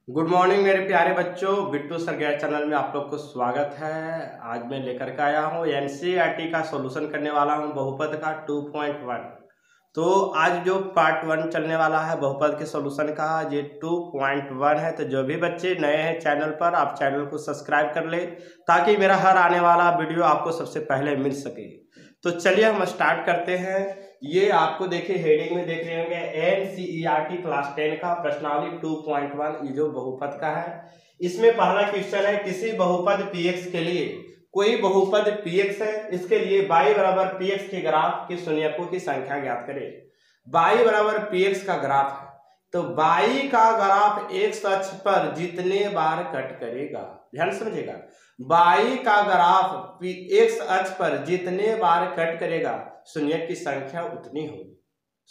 Good morning मेरे प्यारे बच्चों, बिट्टू सर गैर चैनल में आप लोग को स्वागत है। आज मैं लेकर के आया हूँ एनसीईआरटी का सॉल्यूशन करने वाला हूँ बहुपद का 2.1। तो आज जो पार्ट 1 चलने वाला है बहुपद के सॉल्यूशन का, ये 2.1 है। तो जो भी बच्चे नए हैं चैनल पर, आप चैनल को सब्सक्राइब कर ले ताकि मेरा हर आने वाला वीडियो आपको सबसे पहले मिल सके। तो चलिए हम स्टार्ट करते हैं। ये आपको देखिए हेडिंग में देख रहे होंगे एनसीईआरटी क्लास 10 का प्रश्नावली 2.1, ये जो बहुपद का है। इसमें पहला क्वेश्चन है, किसी बहुपद px के लिए कोई बहुपद px है, इसके लिए y बराबर px के ग्राफ के शून्यकों की संख्या ज्ञात करें। y बराबर px का ग्राफ है, तो y का ग्राफ x अक्ष पर जितने बार कट करेगा, ध्यान समझिएगा, y का ग्राफ x अक्ष पर जितने बार कट करेगा शून्य की संख्या उतनी होगी,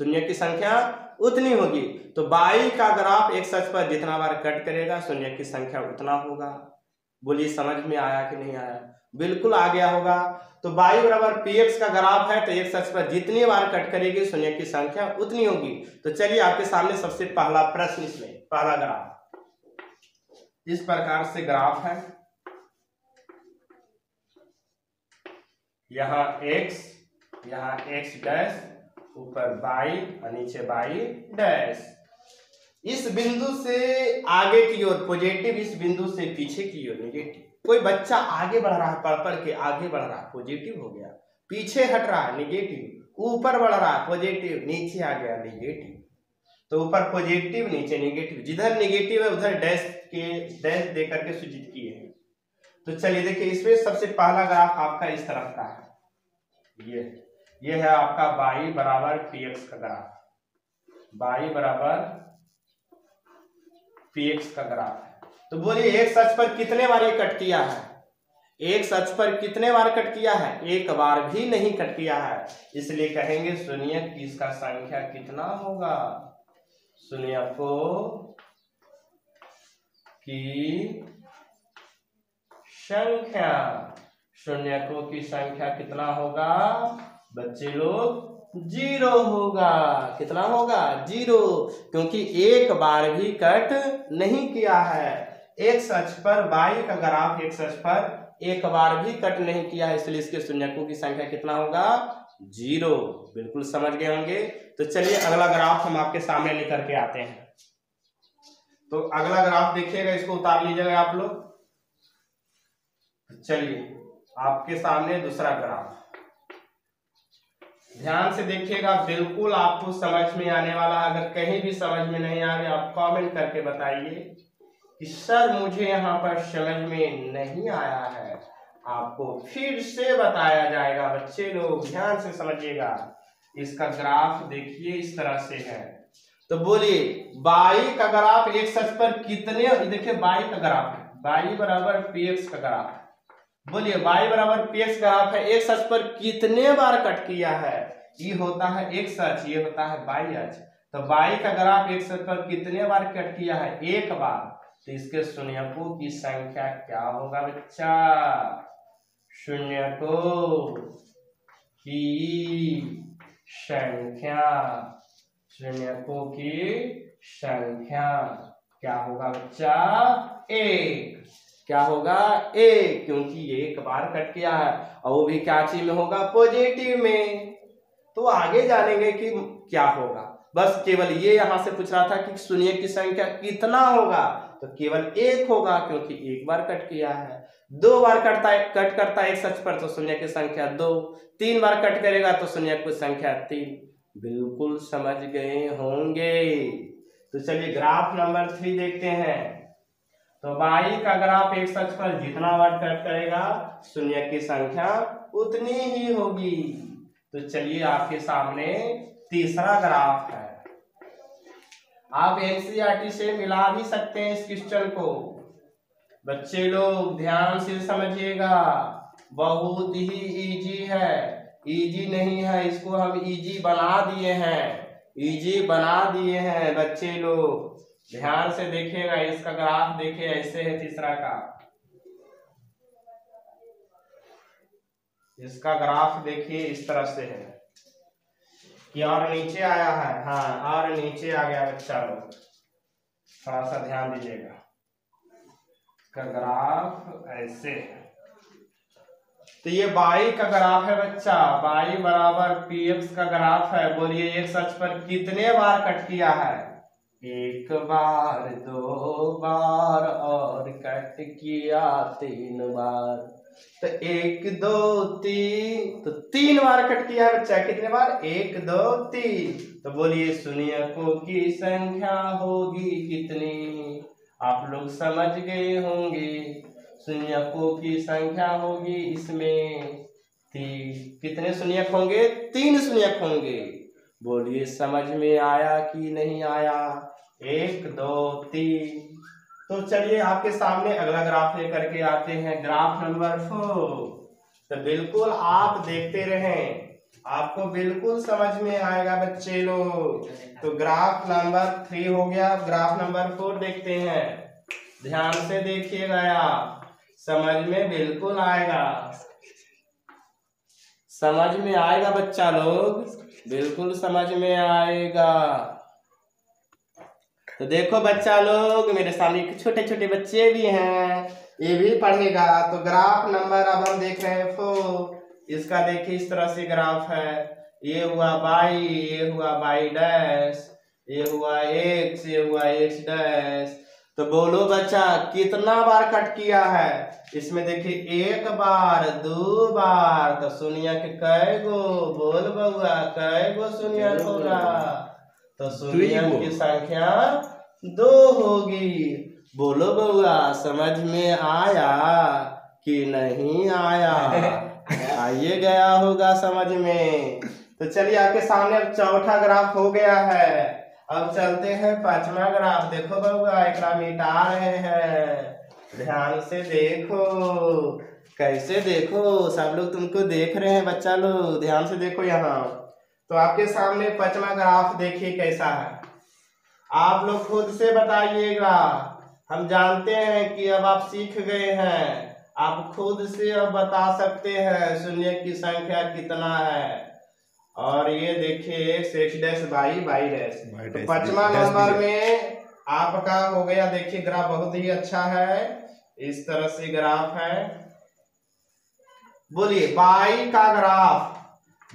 शून्य की संख्या उतनी होगी। तो y का ग्राफ x अक्ष पर जितना बार कट करेगा शून्य की संख्या उतना होगा। बोलिए समझ में आया कि नहीं आया? बिल्कुल आ गया होगा। तो y बराबर px का ग्राफ है, तो x अक्ष पर जितनी बार कट करेगी शून्य की संख्या उतनी होगी। तो चलिए आपके सामने सबसे पहला प्रश्न, इसमें पहला ग्राफ इस प्रकार से ग्राफ है, यहाँ x, यहाँ x डैश, ऊपर y और नीचे y डैश। इस बिंदु से आगे की ओर पॉजिटिव, इस बिंदु से पीछे की ओर नेगेटिव। कोई बच्चा आगे बढ़ रहा है, पढ़ के आगे बढ़ रहा है, पॉजिटिव हो गया, पीछे हट रहा है नेगेटिव, ऊपर बढ़ रहा है पॉजिटिव, नीचे आ गया नेगेटिव। तो ऊपर पॉजिटिव नीचे नेगेटिव, जिधर नेगेटिव है उधर डैश दे करके सूचित किए हैं। तो चलिए देखिए, इसमें सबसे पहला ग्राफ आपका इस तरफ का है, ये है आपका y बराबर px का ग्राफ, y बराबर px का ग्राफ है। तो बोलिए x अक्ष पर कितने बार ये कट किया है? x अक्ष पर कितने बार कट किया है? एक बार भी नहीं कट किया है, इसलिए कहेंगे शून्य की इसका संख्या कितना होगा? शून्यकों की संख्या, शून्यकों की संख्या कितना होगा बच्चे लोग? 0 होगा। कितना होगा? 0, क्योंकि एक बार भी कट नहीं किया है। x अक्ष पर y का ग्राफ x अक्ष पर एक बार भी कट नहीं किया है, इसलिए इसके शून्यकों की संख्या कितना होगा? 0। बिल्कुल समझ गए होंगे। तो चलिए अगला ग्राफ हम आपके सामने लेकर के आते हैं। तो अगला ग्राफ देखिएगा, इसको उतार लीजिएगा आप लोग। चलिए आपके सामने दूसरा ग्राफ, ध्यान से देखिएगा, बिल्कुल आपको समझ में आने वाला। अगर कहीं भी समझ में नहीं आ रही आप कमेंट करके बताइए कि सर मुझे यहाँ पर समझ में नहीं आया है, आपको फिर से बताया जाएगा। बच्चे लोग ध्यान से समझिएगा। इसका ग्राफ देखिए इस तरह से है। तो बोलिए y का ग्राफ x अक्ष पर कितने, देखिए y का ग्राफ है, y बराबर px का ग्राफ है। बोलिए y बराबर px ग्राफ है, x अक्ष पर कितने बार कट किया है? ये होता है x अक्ष, ये होता है y अक्ष। तो y का ग्राफ x अक्ष पर कितने बार कट किया है? एक बार। तो इसके शून्यकों की संख्या क्या होगा बच्चा? शून्यकों की संख्या, शून्यकों की संख्या क्या होगा बच्चा? 1। क्या होगा? 1, क्योंकि एक बार कट किया है और वो भी क्या चीज में होगा? पॉजिटिव में। तो आगे जानेंगे कि क्या होगा। बस केवल ये यहां से पूछ रहा था कि शून्य की संख्या कितना होगा, तो केवल 1 होगा, क्योंकि एक बार कट किया है। 2 बार कट करता है x अक्ष पर, तो शून्य की संख्या 2। 3 बार कट करेगा तो शून्य की संख्या 3। बिल्कुल समझ गए होंगे। तो चलिए ग्राफ नंबर 3 देखते हैं। तो y का ग्राफ x अक्ष पर जितना बार कट करेगा शून्य की संख्या उतनी ही होगी। तो चलिए आपके सामने तीसरा ग्राफ है। आप एनसीईआरटी से मिला भी सकते हैं इस क्वेश्चन को। बच्चे लोग ध्यान से समझिएगा, बहुत ही इजी है। इजी नहीं है, इसको हम इजी बना दिए हैं, इजी बना दिए हैं। बच्चे लोग ध्यान से देखिएगा, इसका ग्राफ देखिए ऐसे है। तीसरा का इसका ग्राफ देखिए इस तरह से है कि और नीचे आया है, हाँ और नीचे आ गया बच्चा लोग। थोड़ा सा ध्यान दीजिएगा। का ग्राफ ऐसे, तो ये y का ग्राफ है बच्चा, y बराबर px का ग्राफ है। बोलिए x अक्ष पर कितने बार कट किया है? एक बार, दो बार और कट किया 3 बार। तो 1 2 3, तो 3 बार कट किया है बच्चा। कितने बार? 1 2 3। तो बोलिए शून्यकों की संख्या होगी कितनी? आप लोग समझ गए होंगे। शून्यकों की संख्या होगी इसमें 3। कितने शून्यक होंगे? 3 शून्यक होंगे। बोलिए समझ में आया कि नहीं आया? 1 2 3। तो चलिए आपके सामने अगला ग्राफ लेकर के आते हैं, ग्राफ नंबर 4। तो बिल्कुल आप देखते रहें, आपको बिल्कुल समझ में आएगा बच्चे लोग। तो ग्राफ नंबर 3 हो गया, ग्राफ नंबर 4 देखते हैं। ध्यान से देखिएगा आप, समझ में बिल्कुल आएगा, समझ में आएगा बच्चा लोग, बिल्कुल समझ में आएगा। तो देखो बच्चा लोग, मेरे सामने छोटे छोटे बच्चे भी हैं, ये भी पढ़ेगा। तो ग्राफ नंबर अब हम देख रहे हैं 4। इसका देखिए इस तरह से ग्राफ है। ये हुआ y, ये हुआ y डैश, ये हुआ x, ये हुआ x डैश। तो बोलो बच्चा कितना बार कट किया है? इसमें देखिए 1 बार, 2 बार। तो शून्यक कै गो? बोल बउआ कै गो शून्यक होगा? तो शून्यक की संख्या 2 होगी। बोलो बउआ समझ में आया कि नहीं आया? आइए गया होगा समझ में। तो चलिए आपके सामने अब चौथा ग्राफ हो गया है। अब चलते हैं 5वां ग्राफ। देखो बउआ एक मिटा रहे हैं, ध्यान से देखो। कैसे देखो? सब लोग तुमको देख रहे हैं बच्चा लोग, ध्यान से देखो यहाँ। तो आपके सामने 5वां ग्राफ देखिए कैसा है। आप लोग खुद से बताइएगा। हम जानते हैं कि अब आप सीख गए हैं, आप खुद से अब बता सकते हैं शून्य की संख्या कितना है। और ये देखिए x डैश y डैश। तो 5वां नंबर में आपका हो गया। देखिए ग्राफ बहुत ही अच्छा है, इस तरह से ग्राफ है। बोलिए y का ग्राफ,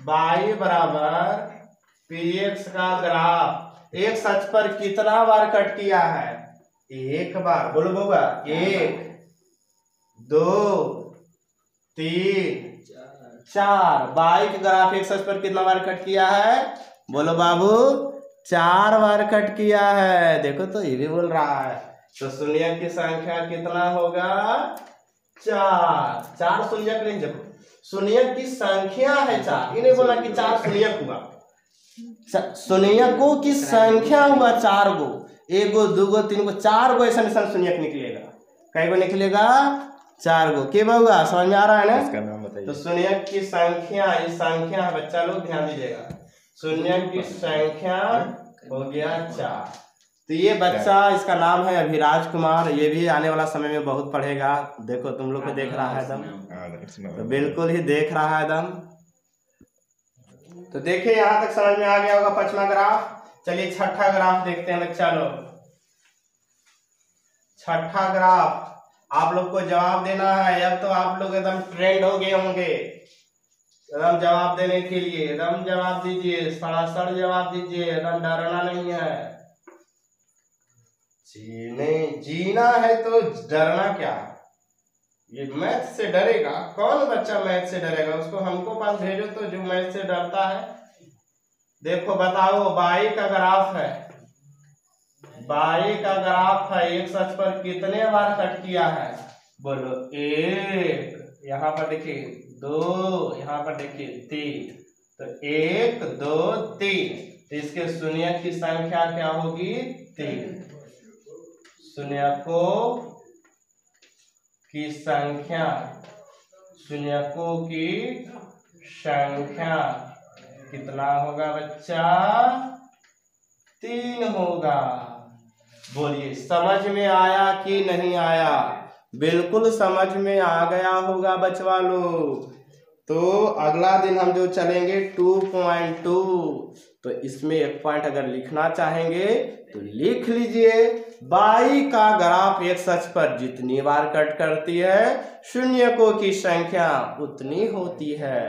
y बराबर px का ग्राफ x अक्ष पर कितना बार कट किया है? 1 बार। बोलो बउआ 1 2 3 4। y का ग्राफ x अक्ष पर कितना बार कट किया है? बोलो बाबू 4 बार कट किया है। देखो तो ये भी बोल रहा है। तो शून्य की संख्या कितना होगा? 4। 4 शून्यक नहीं, देखो शून्य की संख्या है 4, इन्हें बोला कि 4 शून्यक हुआ। शून्यकों की संख्या हुआ 4 गो। 1 गो 2 गो 3 गो 4 गो ऐसा शून्यक निकलेगा। कै गो निकलेगा? 4 गो। के बउआ समझ में आ रहा है ना? इसका नाम बताइए। तो शून्यक की संख्या, ये संख्या है बच्चा लोग, ध्यान दीजिएगा। शून्यक की संख्या हो गया 4। तो ये बच्चा, इसका नाम है अभिराज कुमार। ये भी आने वाला समय में बहुत पढ़ेगा। देखो तुम लोग को देख रहा है एकदम, तो बिल्कुल ही देख रहा है एकदम। तो देखिए यहाँ तक समझ में आ गया होगा 5वां ग्राफ। चलिए 6ठा ग्राफ देखते हैं बच्चा लोग। 6ठा ग्राफ आप लोग को जवाब देना है। अब तो आप लोग एकदम ट्रेंड हो गए होंगे एकदम जवाब देने के लिए। एकदम जवाब दीजिए, सरासर जवाब दीजिए, एकदम डरना नहीं है। जीना है तो डरना क्या? ये मैथ से डरेगा? कौन बच्चा मैथ से डरेगा? उसको हमको पास भेजो तो जो मैथ से डरता है। देखो बताओ, y का ग्राफ है, y का ग्राफ है। x अक्ष पर कितने बार कट किया है? बोलो 1, यहाँ पर देखिए 2, यहाँ पर देखिए 3। तो 1 2 3। तो इसके शून्य की संख्या क्या होगी? 3। शून्यकों की संख्या, शून्यकों की संख्या कितना होगा बच्चा? 3 होगा। बोलिए समझ में आया कि नहीं आया? बिल्कुल समझ में आ गया होगा बचवा लोग। तो अगला दिन हम जो चलेंगे 2.2, तो इसमें एक पॉइंट अगर लिखना चाहेंगे तो लिख लीजिए, y का ग्राफ एक्स अक्ष पर जितनी बार कट करती है शून्यकों की संख्या उतनी होती है।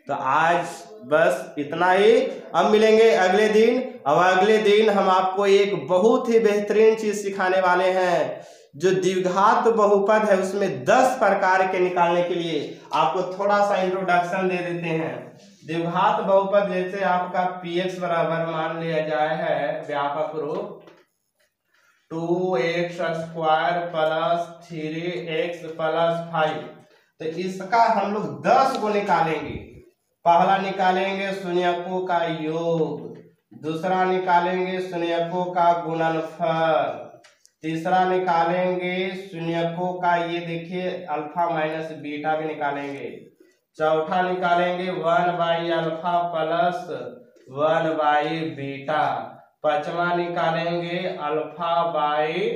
तो आज बस इतना ही, अब मिलेंगे अगले दिन। अब अगले दिन हम आपको एक बहुत ही बेहतरीन चीज सिखाने वाले हैं। जो द्विघात बहुपद है उसमें 10 प्रकार के निकालने के लिए आपको थोड़ा सा इंट्रोडक्शन दे देते हैं। द्विघात बहुपद जैसे आपका px बराबर मान लिया जाए है व्यापक रूप 2x² प्लस 3x प्लस 5, तो इसका हम लोग 10 को निकालेंगे। पहला निकालेंगे शून्यकों का योग, दूसरा निकालेंगे शून्यकों का गुणनफल, तीसरा निकालेंगे शून्यकों का ये देखिए अल्फा माइनस बीटा भी निकालेंगे, चौथा निकालेंगे 1/अल्फा प्लस 1/बीटा, पांचवा निकालेंगे alpha by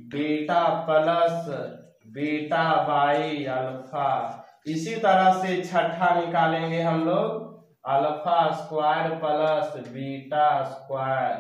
beta plus beta by alpha. इसी तरह से छठा निकालेंगे हम लोग alpha square plus beta square,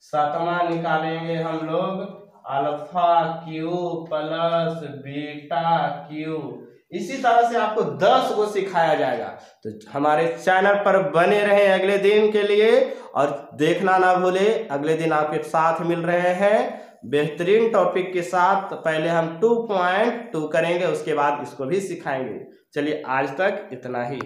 सातवां निकालेंगे हम लोग alpha cube plus beta cube. इसी तरह से आपको 10 को सिखाया जाएगा। तो हमारे चैनल पर बने रहें अगले दिन के लिए, और देखना ना भूले, अगले दिन आपके साथ मिल रहे हैं बेहतरीन टॉपिक के साथ। पहले हम 2.2 करेंगे, उसके बाद इसको भी सिखाएंगे। चलिए आज तक इतना ही।